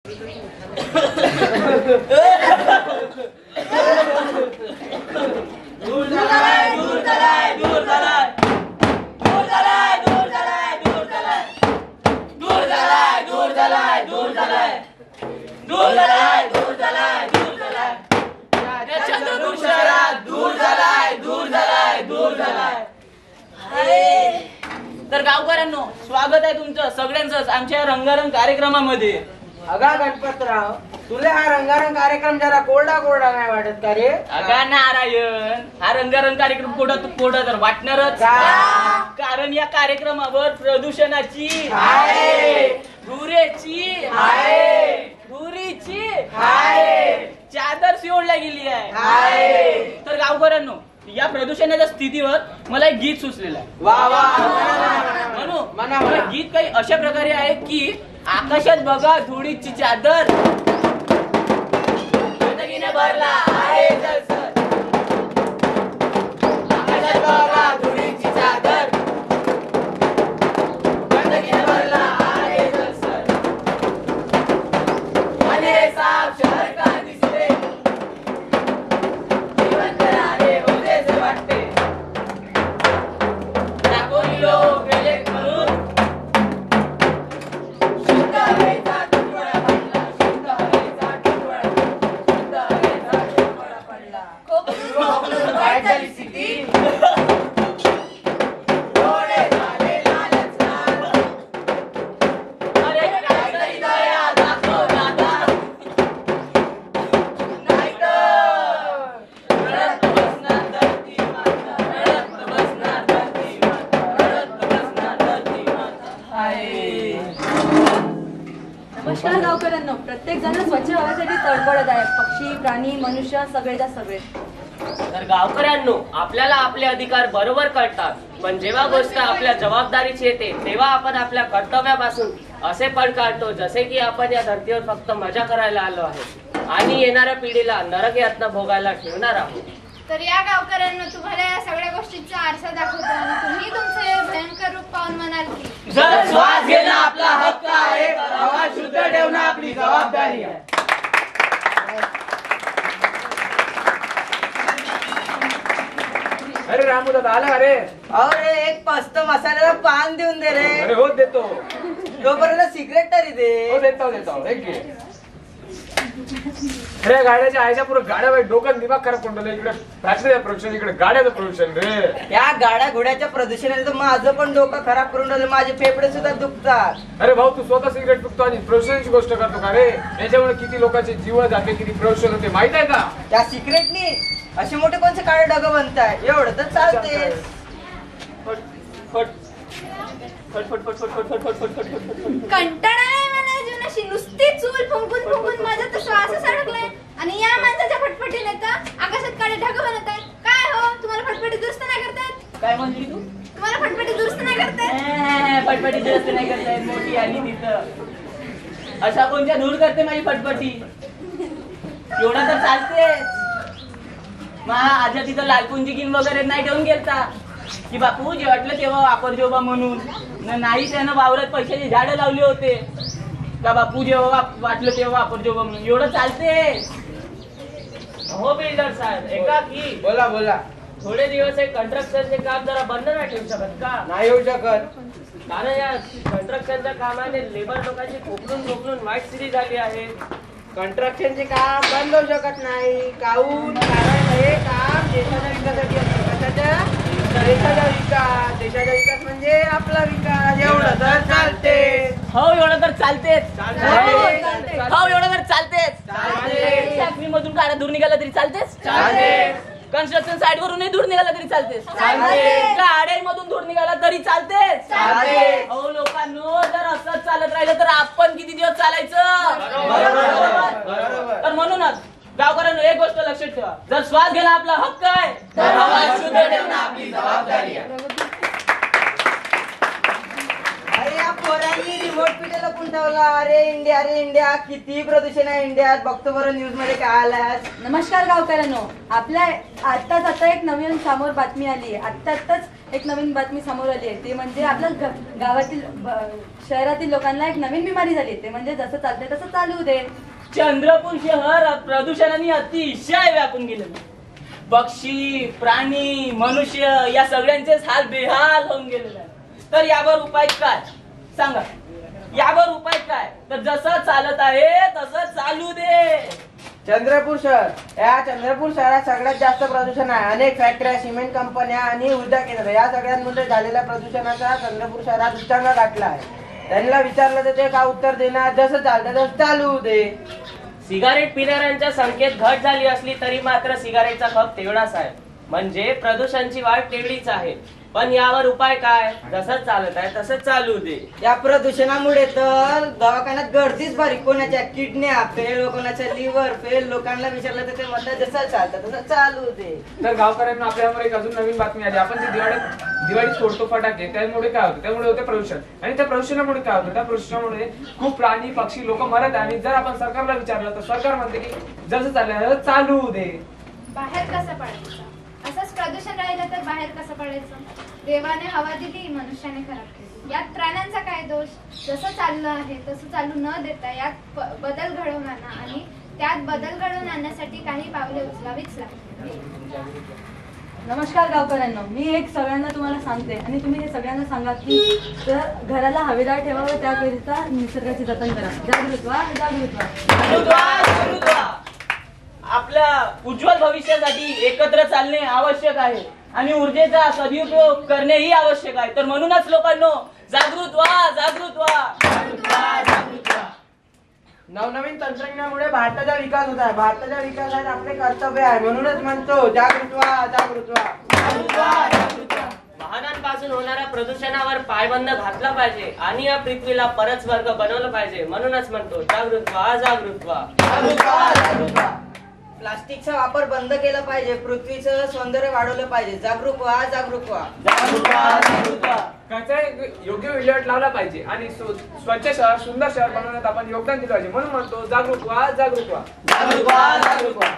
दूर झालाय, दूर झालाय, दूर झालाय, दूर झालाय, दूर झालाय, दूर झालाय, दूर झालाय, दूर झालाय, दूर झालाय, दूर झालाय, दूर झालाय, दूर झालाय, चंद्रपूर शहरात दूर झालाय, दूर झालाय, दूर झालाय. तर गावकऱ्यांनो, स्वागत आहे तुमचं सगळ्यांचंच आमच्या रंगारंग कार्यक्रमामध्ये. अगा गणपतराव, तुला हा रंगारंग कार्यक्रम जरा कोरडा कोरडा नाही वाटत का रे? अगा नारायण, हा रंगारंग कार्यक्रम कोरडा तर वाटणारच, कारण या कार्यक्रमावर प्रदूषणाची, धुरेची, धुरीची चादर शिवडल्या गेली आहे. तर गावकऱ्यांनो, या प्रदूषणाच्या स्थितीवर मला एक गीत सुचलेलं आहे. म्हणून गीत काही अशा प्रकारे आहे की आकाशात बघा धुळीची चादर, गंदगीने भरला आहे जलसर. आकाशात बघा धुळीची चादर, गंदगीने भरला आहे जलसर. आणि हे साफ शहर का दिसते, जिवंत आहे होतेच वाटते. दाखवली लोक गेले म्हणून शुद्ध हवेचा तुटवडा पडला, शुद्ध हवेचा तुटवडा, शुद्ध हवेचा तुटवडा पडला. खूप वाईट झाली स्थिती, डोळे झाले लालच लाल. अरे काहीतरी दया दाखव दादा, नाहीतर रडत बसणार धरती माता, रडत बसणार धरती माता, रडत बसणार धरती माता. हाय. नमस्कार गावकऱ्यांनो, प्रत्येक जण स्वच्छ हवेसाठी तडफडत आहे. पक्षी, प्राणी, मनुष्य सगळेच्या सगळे. तर गावकऱ्यांनो, आपल्याला आपले अधिकार बरोबर कळतात, पण जेव्हा गोष्ट आपल्या जबाबदारीची येते तेव्हा आपण आपल्या कर्तव्यापासून असे पळ काढतो जसे की आपण या धर्तीवर फक्त मजा करायला आलो आहे आणि येणाऱ्या पिढीला नरक यातना भोगायला ठेवणार आहोत. तर या गावकऱ्यांना तुम्हाला या सगळ्या गोष्टींचा आरसा दाखवतो आणि तुम्ही तुमचे भयंकर रूप पाहून म्हणाल की जर श्वास घेणं आपला हक्क आहे, हवा शुद्ध ठेवणं आपली जबाबदारी आहे. अरे रामू दादा आला रे? अरे एक मस्त मसाल्याला पान देऊन दे रे. अरे हो देतो. तोपर्यंत सिगरेट तरी दे. हो देतो देतो. एक घे. अरे गाड्याच्या आयच्या पुढे गाड्या बाई डोकं दिमाग खराब करून ठेवलं. इकडे फॅक्टरीचं प्रदूषण, इकडे गाड्याचं प्रदूषण रे. या गाड्या घोड्याच्या प्रदूषणाने तर माझं पण डोकं खराब करून ठेवलं. माझे फेफडे सुद्धा दुखतात. अरे भाऊ, तू स्वतः सिगरेट पिकतो आणि प्रदूषणाची गोष्ट करतो का रे? याच्यामुळे किती लोकांचे जीव जाते, किती प्रदूषण होते माहित आहे का? त्या सिगरेटनी असे मोठे कोणते काळे ढग बनताय? एवढं तर चालते. कंटाळा आहे मला जीवनाशी. नुसती चूल फुंकून फुंकून माझा तर श्वासच अडकलाय आणि या माणसाच्या फटफटीने तर आकाशात काळे ढग बनत आहे. काय हो, तुम्हाला फटफटी दुरुस्त नाही करतायत? काय म्हणली तू? तुम्हाला फटफटी दुरुस्त नाही करतायत? फटफटी दुरुस्त नाही करतायत. मोठी आली तिथं. अशा कोणत्या दूर करते माझी फटफटी? एवढं तर चालतेच. आजा तिथं लालकुंजी किन वगैरे नाही ठेवून गेलता की बापू जे वाटलं तेव्हा वापर जेव्हा म्हणून. नाही, त्यानं वावरात पैशाची झाडं लावली होते का बापू जेव्हा वाटलं तेव्हा वापर जेव्हा म्हणून. एवढं चालते. हो बिल्डर साहेब, एका की बोला बोला. थोडे दिवस हे कंस्ट्रक्शनचे काम जरा बंद नाही ठेवू शकत का? नाही होऊ शकत. कारण या कंस्ट्रक्शनच्या कामाने लेबर लोकांची खोकलून वाईट स्थिती झाली आहे. कंस्ट्रक्शनचे काम बंद होऊ शकत नाही. काऊन? कारण हे काम देशाच्या विकासासाठी असतं. कशाच्या? देशाचा विकास. देशाचा विकास म्हणजे आपला विकास. एवढं तर चालते. हो एवढं तर चालतेच. हो एवढं तर चालतेच. फॅक्टरी मधून काढा दूर निघाला तरी चालतेच. कन्स्ट्रक्शन साइट वरूनही दूर निघाला तरी चालतेच. गाड्यांमधून दूर निघाला तरी चालतेच. हो लोकांनो, जर असंच चालत राहिलं तर आपण किती दिवस चालायचं? तर म्हणूनच गावकऱ्यांनो एक गोष्ट लक्षात ठेवा, जर श्वास घेणं आपला हक्क आहे तर हवा शुद्ध ठेवणं आपली जबाबदारी आहे. अरे या पोरांनी रिमोट पिटेला ठेवला. अरे इंडिया किती प्रदूषण आहे इंडियात. बघतो बरं न्यूज मध्ये काय आलास. नमस्कार गावकऱ्यांनो, आपल्या आता एक नवीन समोर बातमी आली आहे. आत्ताच एक नवीन बातमी समोर आली आहे. ते म्हणजे आपल्या गावातील शहरातील लोकांना एक नवीन बिमारी झाली. ते म्हणजे जसं चालतंय तसं चालू दे. चंद्रपूर शहर प्रदूषणाने अतिशय व्यापून गेलेलं. पक्षी, प्राणी, मनुष्य या सगळ्यांचेच हाल बेहाल होऊन गेलेले आहे. तर यावर उपाय काय सांगा? यावर उपाय काय? तर जसं चालत आहे तसं चालू दे. चंद्रपूर शहर, या चंद्रपूर शहरात सगळ्यात जास्त प्रदूषण आहे. अनेक फॅक्टऱ्या, सिमेंट कंपन्या आणि ऊर्जा केंद्र या सगळ्यांमुळे झालेल्या प्रदूषणाचा चंद्रपूर शहरात उच्चांक गाठला आहे. त्यांना विचारलं तर ते का उत्तर देणार? जसं चालतं तसं चालू दे. सिगारेट पिणाऱ्यांच्या संख्येत घट झाली असली तरी मात्र सिगारेटचा खप तेवढाच आहे. म्हणजे प्रदूषणाची वाढ तेवढीच आहे. पण यावर उपाय काय? जसं चालत आहे तसं चालू दे. या प्रदूषणामुळे तर दवाखान्यात गर्दीच भारी. कोणाच्या किडन्या फेल, कोणाच्या लिव्हर फेल. लोकांना विचारलं तर ते म्हणतात जसं चालतं तसं चालू दे. तर गावकऱ्यांना आपल्यावर एक अजून नवीन बातमी आली. आपण जे दिवाळीत फोडतो फटाके, त्यामुळे काय होतं? त्यामुळे होते प्रदूषण. आणि त्या प्रदूषणामुळे काय होतं? त्या प्रदूषणामुळे खूप प्राणी पक्षी लोक मरत आहे. आणि जर आपण सरकारला विचारलं तर सरकार म्हणते की जसं चाललं चालू दे. बाहेर कसं पडायचं? असंच प्रदूषण राहिलं तर बाहेर कसं पडायचं? देवाने हवा दिली, मनुष्याने खराब केली. यात प्राण्यांचा काय दोष? जसं चाललं आहे तसं चालू न देता यात बदल घडवून आणा आणि त्यात बदल घडवून आणण्यासाठी काही पावले उचलावीच लागतील. नमस्कार गावकऱ्यांना, मी एक सगळ्यांना तुम्हाला सांगते आणि तुम्ही हे सगळ्यांना सांगा की घराला हवेदार ठेवावं, त्याकरिता निसर्गाचे जतन करा. जागृत व्हा, जागृत व्हा. जागृत व्हा, जागृत व्हा. आपल्या उज्ज्वल भविष्यासाठी एकत्र चालणे आवश्यक आहे आणि ऊर्जेचा सदुपयोग करणेही आवश्यक आहे. तर म्हणूनच लोकांनो, जागृत व्हा, जागृत व्हा, जागृत व्हा, जागृत व्हा. नवनवीन तंत्रज्ञानामुळे भारताचा विकास होत आहे. भारताच्या विकासात आपले कर्तव्य आहे. म्हणूनच म्हणतो जागृत व्हा, जागृत व्हा, जागृत व्हा, जागृत व्हा. वाहनांपासून होणाऱ्या प्रदूषणावर पायबंद घातला पाहिजे आणि या पृथ्वीला परत स्वर्ग बनवलं पाहिजे. म्हणूनच म्हणतो जागृत व्हा, जागृत व्हा, जागृत व्हा, जागृत व्हा. प्लास्टिकचा वापर बंद केला पाहिजे. पृथ्वीचं सौंदर्य वाढवलं पाहिजे. जागरूक व्हा, जागरूक व्हा, जागृत व्हा, जागृत व्हा. कचरा योग्य विल्हेवाट लावला पाहिजे आणि स्वच्छ शहर, सुंदर शहर बनवण्यात आपण योगदान दिलं पाहिजे. म्हणून म्हणतो जागरूक व्हा, जागरूक व्हा, जागृत व्हा, जागृत व्हा.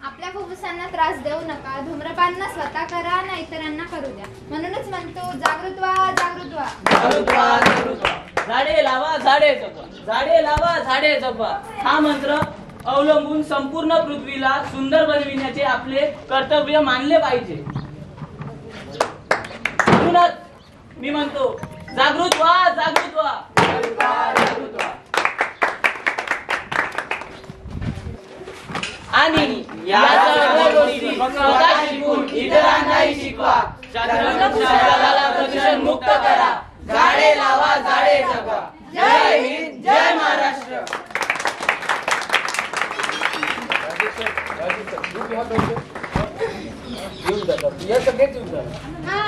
आपल्या फुफ्फुसांना त्रास देऊ नका. धूम्रपान न स्वतः करा ना इतरांना करू द्या. म्हणूनच म्हणतो जागृत व्हा, जागृत व्हा, जागृत व्हा, जागृत व्हा. झाडे लावा, झाडे जगवा. झाडे लावा, झाडे जगवा. हा मंत्र अवलंबून संपूर्ण पृथ्वीला सुंदर बनविण्याचे आपले कर्तव्य मानले पाहिजे. म्हणूनच मी म्हणतो जागृत व्हा, जागृत व्हा, जागृत व्हा, जागृत व्हा. आणि या सर्व गोष्टी स्वतः शिकून इतरांनाही शिकवा. चंद्रपूर शहराला प्रदूषण मुक्त करा. झाडे लावा, झाडे जगवा. जय हिंद, जय महाराष्ट्र. येऊन जातात या सगळेच येऊन जातात. हा